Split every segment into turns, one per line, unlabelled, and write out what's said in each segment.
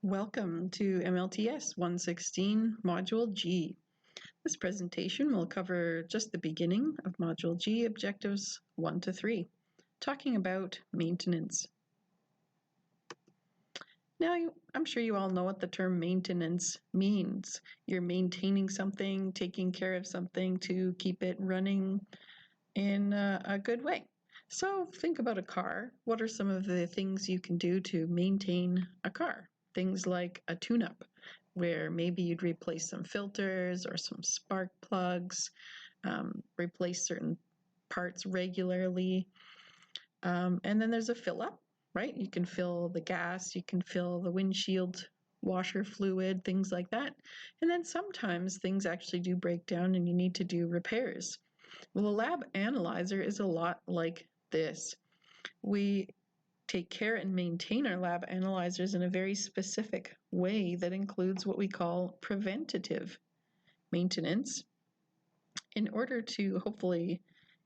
Welcome to MLTS116 Module G. This presentation will cover just the beginning of Module G, objectives 1 to 3, talking about maintenance. Now, I'm sure you all know what the term maintenance means. You're maintaining something, taking care of something to keep it running in a good way. So think about a car. What are some of the things you can do to maintain a car? Things like a tune-up, where maybe you'd replace some filters or some spark plugs, replace certain parts regularly. And then there's a fill-up, right? You can fill the gas, you can fill the windshield washer fluid, things like that. And then sometimes things actually do break down and you need to do repairs. Well, a lab analyzer is a lot like this. We take care and maintain our lab analyzers in a very specific way that includes what we call preventative maintenance in order to hopefully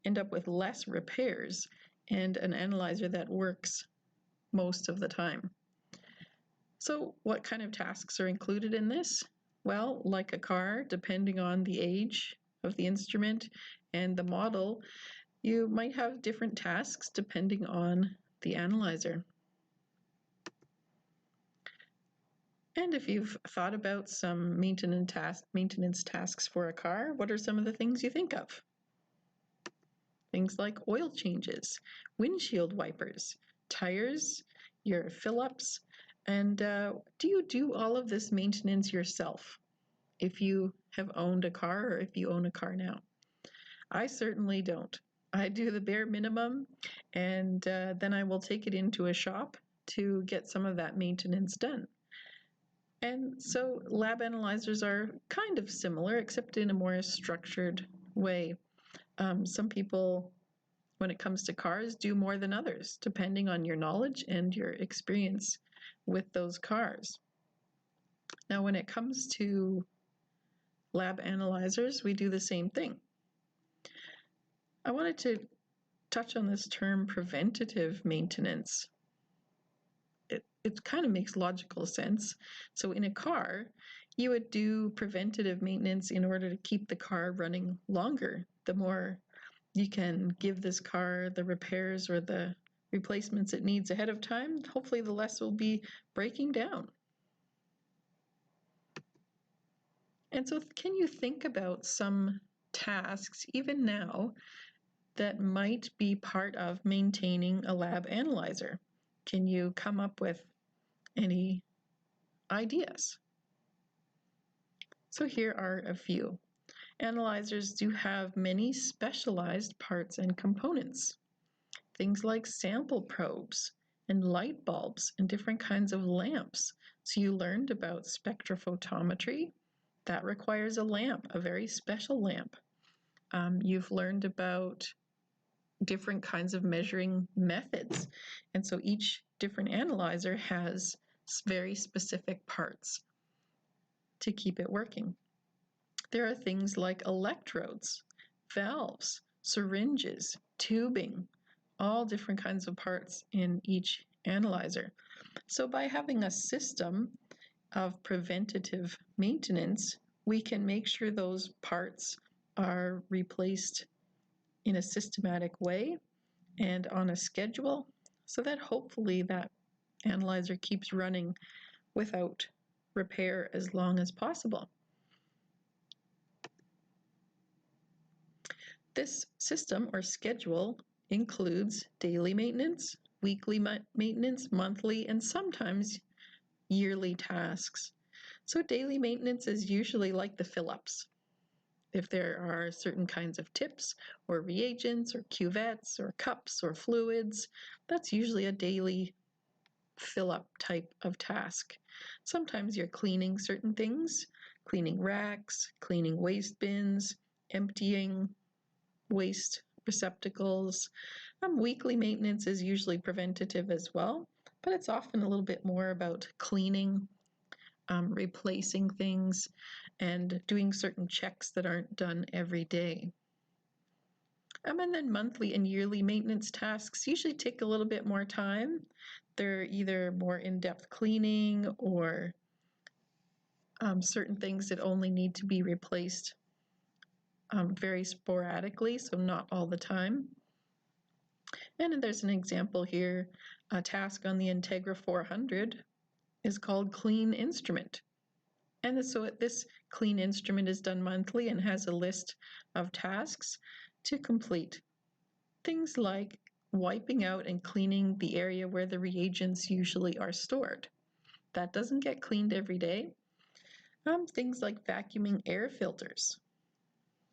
end up with less repairs and an analyzer that works most of the time. So what kind of tasks are included in this? Well, like a car, depending on the age of the instrument and the model, you might have different tasks depending on the analyzer. And if you've thought about some maintenance tasks for a car, what are some of the things you think of? Things like oil changes, windshield wipers, tires, your fill-ups, and do you do all of this maintenance yourself if you have owned a car or if you own a car now? I certainly don't. I do the bare minimum, and then I will take it into a shop to get some of that maintenance done. And so lab analyzers are kind of similar, except in a more structured way. Some people, when it comes to cars, do more than others, depending on your knowledge and your experience with those cars. Now, when it comes to lab analyzers, we do the same thing. I wanted to touch on this term preventative maintenance. It kind of makes logical sense. So in a car, you would do preventative maintenance in order to keep the car running longer. The more you can give this car the repairs or the replacements it needs ahead of time, hopefully the less will be breaking down. And so can you think about some tasks, even now, that might be part of maintaining a lab analyzer? Can you come up with any ideas? So here are a few. Analyzers do have many specialized parts and components. Things like sample probes and light bulbs and different kinds of lamps. So you learned about spectrophotometry. That requires a lamp, a very special lamp. You've learned about different kinds of measuring methods. And so each different analyzer has very specific parts to keep it working. There are things like electrodes, valves, syringes, tubing, all different kinds of parts in each analyzer. So by having a system of preventative maintenance, we can make sure those parts are replaced in a systematic way and on a schedule so that hopefully that analyzer keeps running without repair as long as possible. This system or schedule includes daily maintenance, weekly maintenance, monthly, and sometimes yearly tasks. So daily maintenance is usually like the fill-ups. If there are certain kinds of tips or reagents or cuvettes or cups or fluids, that's usually a daily fill-up type of task. Sometimes you're cleaning certain things, cleaning racks, cleaning waste bins, emptying waste receptacles. Weekly maintenance is usually preventative as well, but it's often a little bit more about cleaning, replacing things, and doing certain checks that aren't done every day. And then monthly and yearly maintenance tasks usually take a little bit more time. They're either more in-depth cleaning or certain things that only need to be replaced very sporadically, so not all the time. And there's an example here. A task on the Integra 400 is called Clean Instrument. And so this Clean Instrument is done monthly and has a list of tasks to complete. Things like wiping out and cleaning the area where the reagents usually are stored. That doesn't get cleaned every day. Things like vacuuming air filters.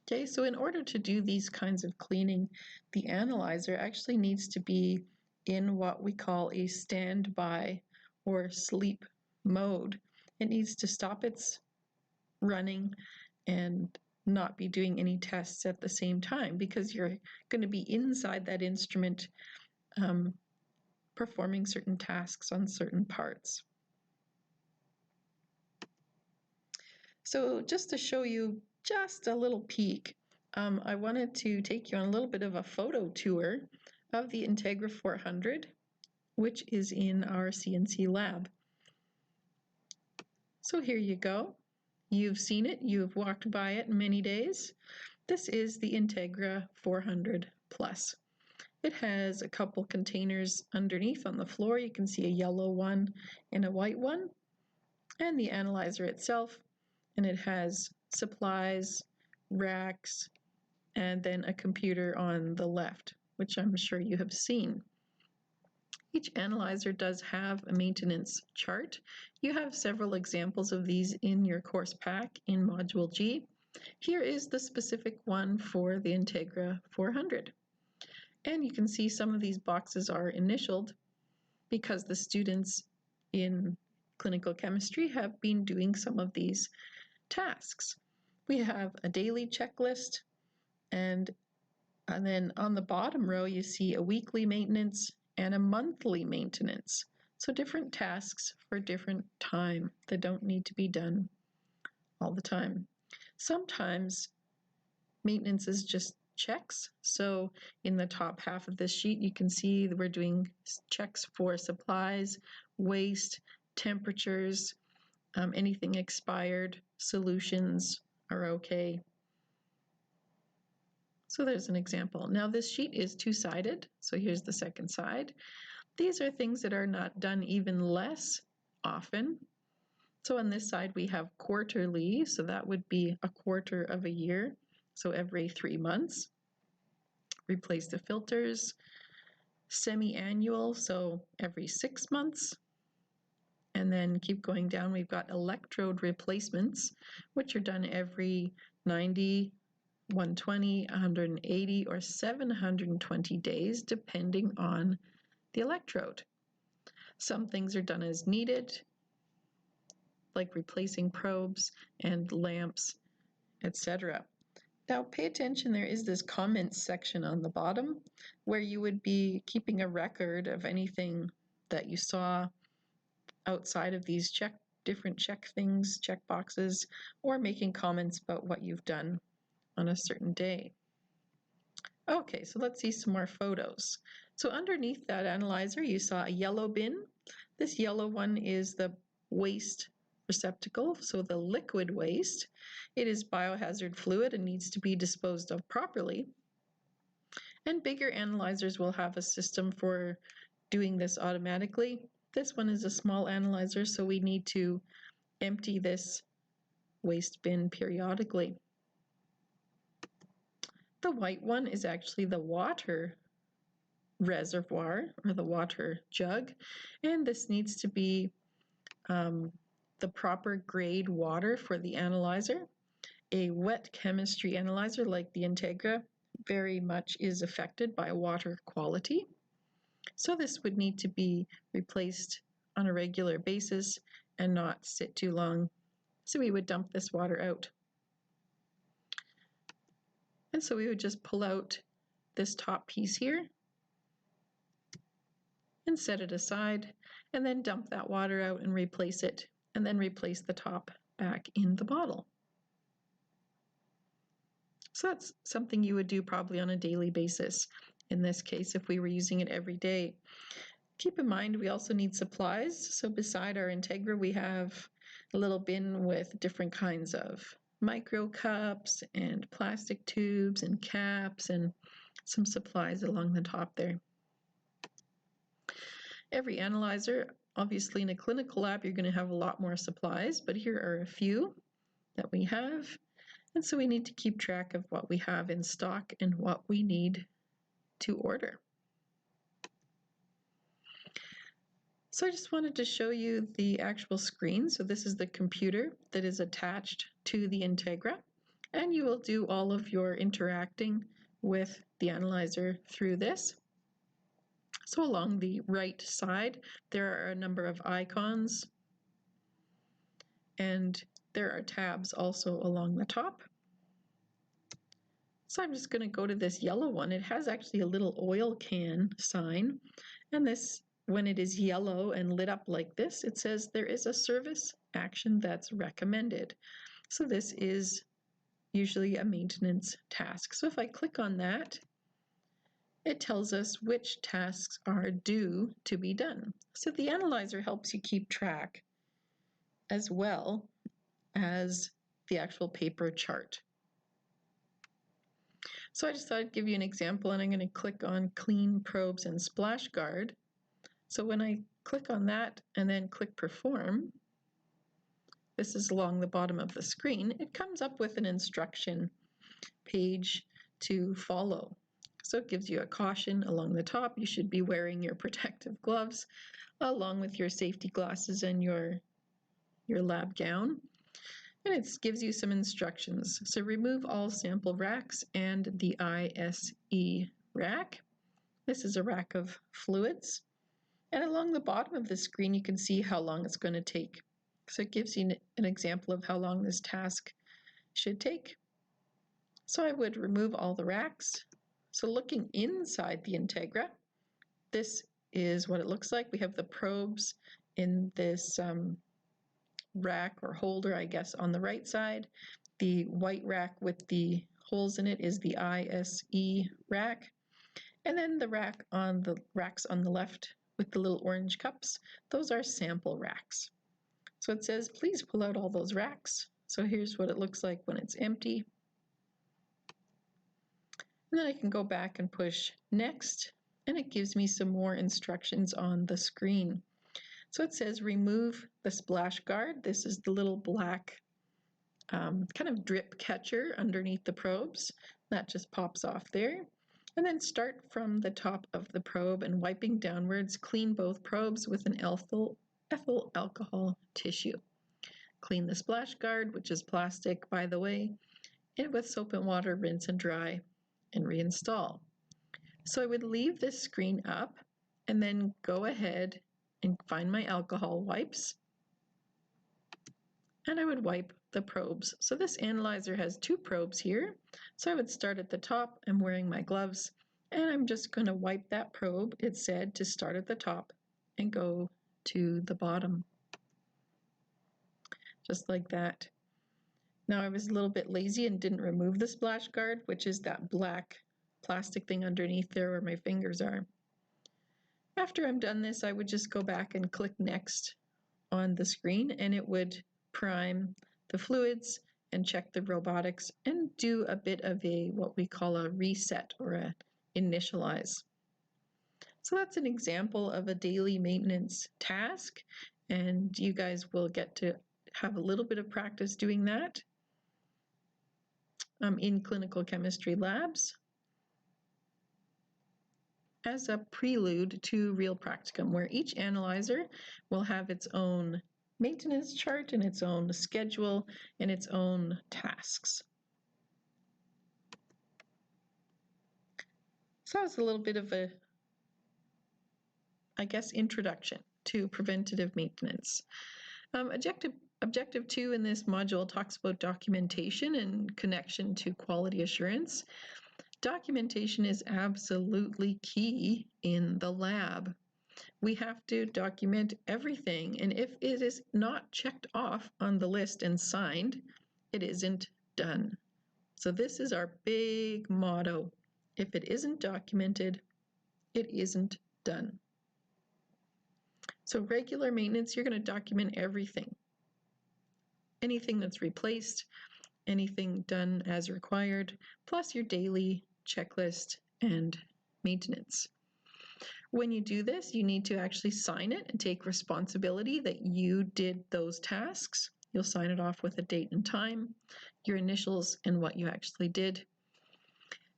Okay, so in order to do these kinds of cleaning, the analyzer actually needs to be in what we call a standby or sleep mode. It needs to stop its running and not be doing any tests at the same time, because you're going to be inside that instrument performing certain tasks on certain parts. So just to show you just a little peek, I wanted to take you on a little bit of a photo tour of the Integra 400, which is in our CNC lab. So here you go. You've seen it, you've walked by it many days. This is the Integra 400 Plus. It has a couple containers underneath on the floor. You can see a yellow one and a white one, and the analyzer itself. And it has supplies, racks, and then a computer on the left, which I'm sure you have seen. Each analyzer does have a maintenance chart. You have several examples of these in your course pack in Module G. Here is the specific one for the Integra 400. And you can see some of these boxes are initialed because the students in clinical chemistry have been doing some of these tasks. We have a daily checklist, and then on the bottom row you see a weekly maintenance and a monthly maintenance. So different tasks for different time that don't need to be done all the time. Sometimes maintenance is just checks. So in the top half of this sheet you can see that we're doing checks for supplies, waste, temperatures, anything expired, solutions are okay. So there's an example. Now this sheet is two-sided, so here's the second side. These are things that are not done even less often. So on this side we have quarterly, so that would be a quarter of a year, so every 3 months. Replace the filters. Semi-annual, so every 6 months. And then keep going down, we've got electrode replacements, which are done every 90, 120, 180, or 720 days, depending on the electrode. Some things are done as needed, like replacing probes and lamps, etc. Now pay attention, there is this comments section on the bottom where you would be keeping a record of anything that you saw outside of these different check things, check boxes, or making comments about what you've done on a certain day. Okay, so let's see some more photos. So underneath that analyzer you saw a yellow bin. This yellow one is the waste receptacle, so the liquid waste. It is biohazard fluid and needs to be disposed of properly. And bigger analyzers will have a system for doing this automatically. This one is a small analyzer, so we need to empty this waste bin periodically. The white one is actually the water reservoir or the water jug, and this needs to be the proper grade water for the analyzer. A wet chemistry analyzer like the Integra very much is affected by water quality. So this would need to be replaced on a regular basis and not sit too long. So we would dump this water out. And so we would just pull out this top piece here and set it aside, and then dump that water out and replace it, and then replace the top back in the bottle. So that's something you would do probably on a daily basis. In this case, if we were using it every day. Keep in mind, we also need supplies. So beside our Integra, we have a little bin with different kinds of micro cups and plastic tubes and caps and some supplies along the top there. Every analyzer, obviously in a clinical lab, you're going to have a lot more supplies, but here are a few that we have. And so we need to keep track of what we have in stock and what we need to order. So I just wanted to show you the actual screen. So this is the computer that is attached to the Integra, and you will do all of your interacting with the analyzer through this. So along the right side, there are a number of icons, and there are tabs also along the top. So I'm just going to go to this yellow one. It has actually a little oil can sign, and this, when it is yellow and lit up like this, it says there is a service action that's recommended. So this is usually a maintenance task. So if I click on that, it tells us which tasks are due to be done. So the analyzer helps you keep track as well as the actual paper chart. So I just thought I'd give you an example, and I'm going to click on Clean Probes and Splash Guard. So when I click on that and then click Perform, this is along the bottom of the screen, it comes up with an instruction page to follow. So it gives you a caution along the top. You should be wearing your protective gloves along with your safety glasses and your lab gown. And it gives you some instructions. So remove all sample racks and the ISE rack. This is a rack of fluids. And along the bottom of the screen, you can see how long it's going to take. So it gives you an example of how long this task should take. So I would remove all the racks. So looking inside the Integra, this is what it looks like. We have the probes in this rack or holder, I guess, on the right side. The white rack with the holes in it is the ISE rack. And then the racks on the left with the little orange cups, those are sample racks. So it says, please pull out all those racks. So here's what it looks like when it's empty. And then I can go back and push next, and it gives me some more instructions on the screen. So it says remove the splash guard. This is the little black kind of drip catcher underneath the probes. That just pops off there. And then start from the top of the probe and wiping downwards, clean both probes with an ethyl alcohol tissue. Clean the splash guard, which is plastic, by the way, and with soap and water, rinse and dry, and reinstall. So I would leave this screen up and then go ahead and find my alcohol wipes, and I would wipe the probes. So this analyzer has two probes here. So I would start at the top. I'm wearing my gloves, and I'm just going to wipe that probe. It said to start at the top and go to the bottom. Just like that. Now I was a little bit lazy and didn't remove the splash guard, which is that black plastic thing underneath there where my fingers are. After I'm done this, I would just go back and click next on the screen, and it would prime the fluids and check the robotics and do a bit of a what we call a reset or a initialize. So that's an example of a daily maintenance task, and you guys will get to have a little bit of practice doing that in clinical chemistry labs as a prelude to real practicum, where each analyzer will have its own maintenance chart and its own schedule and its own tasks. So that was a little bit of a, I guess, introduction to preventative maintenance. Objective 2 in this module talks about documentation and connection to quality assurance. Documentation is absolutely key in the lab. We have to document everything, and if it is not checked off on the list and signed, it isn't done. So this is our big motto. If it isn't documented, it isn't done. So regular maintenance, you're going to document everything. Anything that's replaced, anything done as required, plus your daily checklist and maintenance. When you do this, you need to actually sign it and take responsibility that you did those tasks. You'll sign it off with a date and time, your initials, and what you actually did.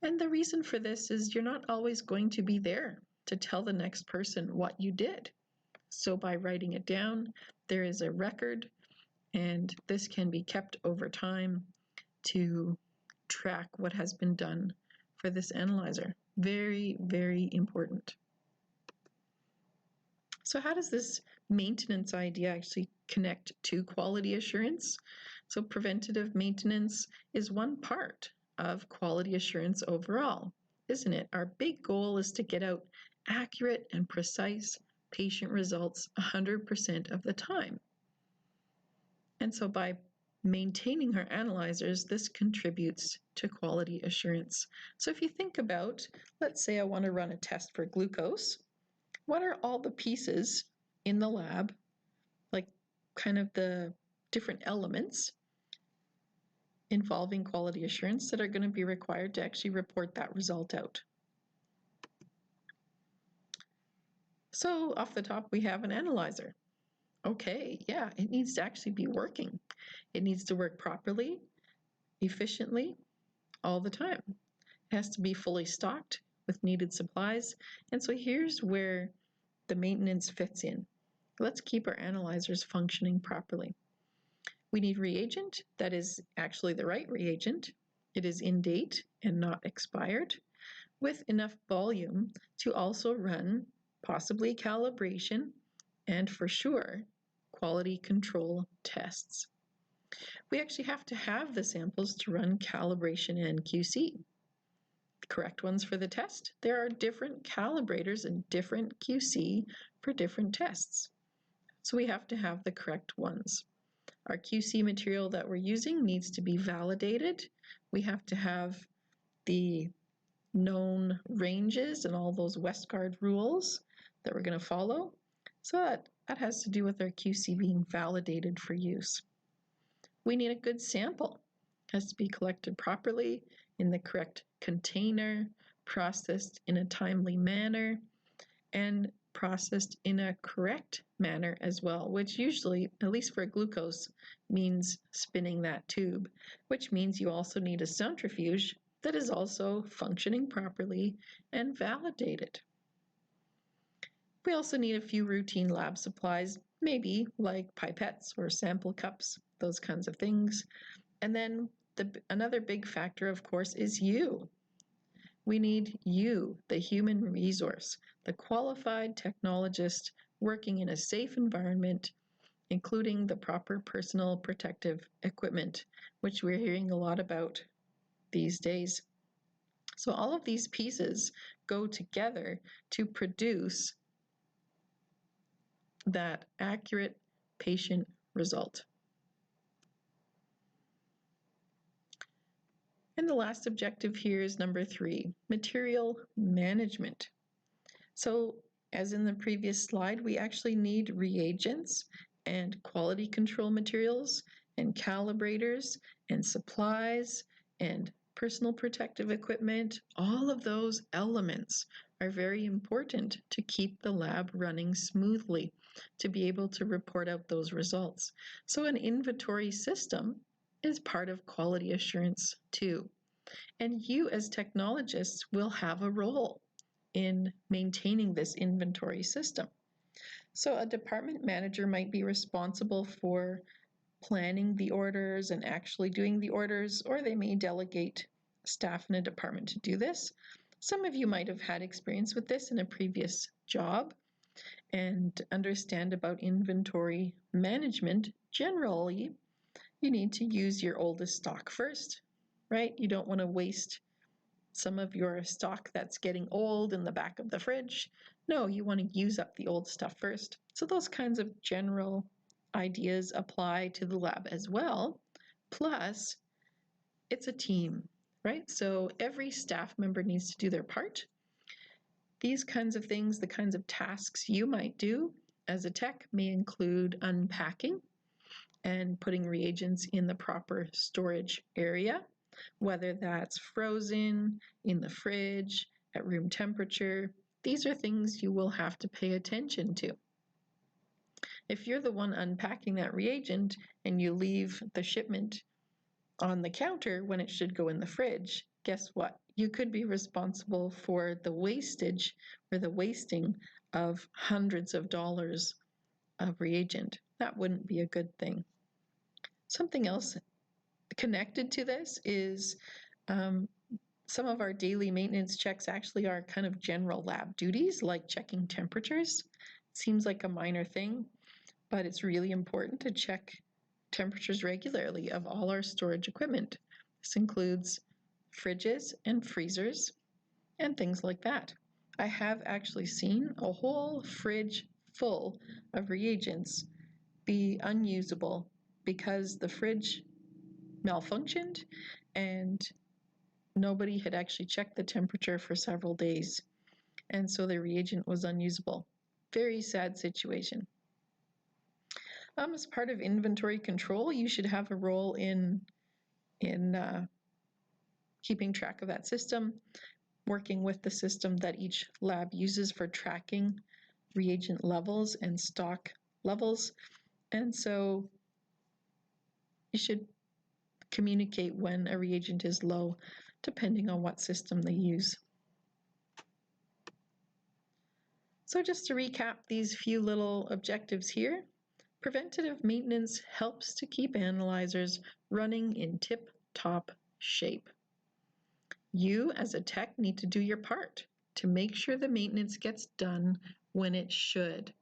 And the reason for this is you're not always going to be there to tell the next person what you did. So by writing it down, there is a record, and this can be kept over time to track what has been done for this analyzer. Very, very important. So how does this maintenance idea actually connect to quality assurance? So preventative maintenance is one part of quality assurance overall, isn't it? Our big goal is to get out accurate and precise patient results 100% of the time. And so by maintaining our analyzers, this contributes to quality assurance. So if you think about, let's say I want to run a test for glucose, what are all the pieces in the lab, like kind of the different elements involving quality assurance that are going to be required to actually report that result out? So off the top, we have an analyzer. Okay, yeah, it needs to actually be working. It needs to work properly, efficiently, all the time. It has to be fully stocked with needed supplies. And so here's where the maintenance fits in. Let's keep our analyzers functioning properly. We need reagent that is actually the right reagent. It is in date and not expired, with enough volume to also run possibly calibration and for sure quality control tests. We actually have to have the samples to run calibration and QC. Correct ones for the test. There are different calibrators and different QC for different tests. So we have to have the correct ones. Our QC material that we're using needs to be validated. We have to have the known ranges and all those Westgard rules that we're going to follow. So that has to do with our QC being validated for use. We need a good sample. It has to be collected properly in the correct container, processed in a timely manner, and processed in a correct manner as well, which usually, at least for glucose, means spinning that tube, which means you also need a centrifuge that is also functioning properly and validated. We also need a few routine lab supplies, maybe like pipettes or sample cups, those kinds of things. And then another big factor, of course, is you. We need you, the human resource, the qualified technologist working in a safe environment, including the proper personal protective equipment, which we're hearing a lot about these days. So all of these pieces go together to produce that accurate patient result. And the last objective here is number 3, material management. So as in the previous slide, we actually need reagents and quality control materials and calibrators and supplies and personal protective equipment. All of those elements are very important to keep the lab running smoothly, to be able to report out those results. So an inventory system is part of quality assurance too. And you as technologists will have a role in maintaining this inventory system. So a department manager might be responsible for planning the orders and actually doing the orders, or they may delegate staff in a department to do this. Some of you might have had experience with this in a previous job and understand about inventory management. Generally, you need to use your oldest stock first, right? You don't want to waste some of your stock that's getting old in the back of the fridge. No, you want to use up the old stuff first. So those kinds of general ideas apply to the lab as well. Plus, it's a team, right? So every staff member needs to do their part. These kinds of things, the kinds of tasks you might do as a tech, may include unpacking and putting reagents in the proper storage area, whether that's frozen, in the fridge, at room temperature. These are things you will have to pay attention to. If you're the one unpacking that reagent and you leave the shipment on the counter when it should go in the fridge, guess what? You could be responsible for the wastage or the wasting of hundreds of dollars of reagent. That wouldn't be a good thing. Something else connected to this is some of our daily maintenance checks actually are kind of general lab duties, like checking temperatures. Seems like a minor thing, but it's really important to check temperatures regularly of all our storage equipment. This includes fridges and freezers and things like that. I have actually seen a whole fridge full of reagents be unusable because the fridge malfunctioned and nobody had actually checked the temperature for several days, and so the reagent was unusable. Very sad situation. As part of inventory control, you should have a role in keeping track of that system, working with the system that each lab uses for tracking reagent levels and stock levels. And so you should communicate when a reagent is low, depending on what system they use. So just to recap these few little objectives here, preventative maintenance helps to keep analyzers running in tip-top shape. You, as a tech, need to do your part to make sure the maintenance gets done when it should.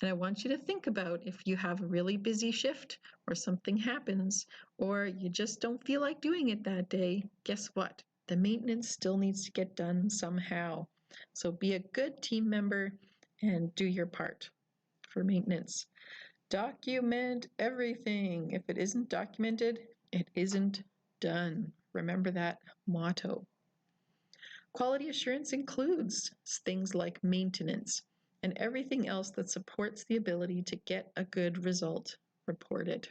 And I want you to think about if you have a really busy shift or something happens or you just don't feel like doing it that day, guess what? The maintenance still needs to get done somehow. So be a good team member and do your part for maintenance. Document everything. If it isn't documented, it isn't done. Remember that motto. Quality assurance includes things like maintenance and everything else that supports the ability to get a good result reported.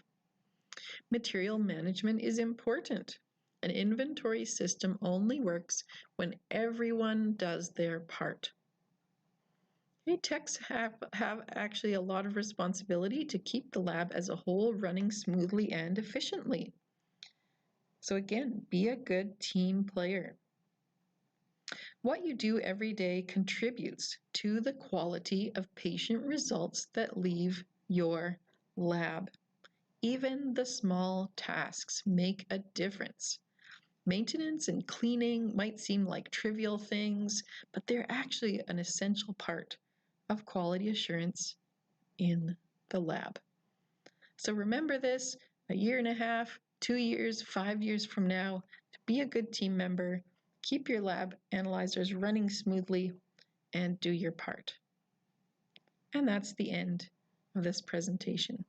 Material management is important. An inventory system only works when everyone does their part. Techs have actually a lot of responsibility to keep the lab as a whole running smoothly and efficiently. So again, be a good team player. What you do every day contributes to the quality of patient results that leave your lab. Even the small tasks make a difference. Maintenance and cleaning might seem like trivial things, but they're actually an essential part of quality assurance in the lab. So remember this a year and a half, 2 years, 5 years from now, to be a good team member, keep your lab analyzers running smoothly, and do your part. And that's the end of this presentation.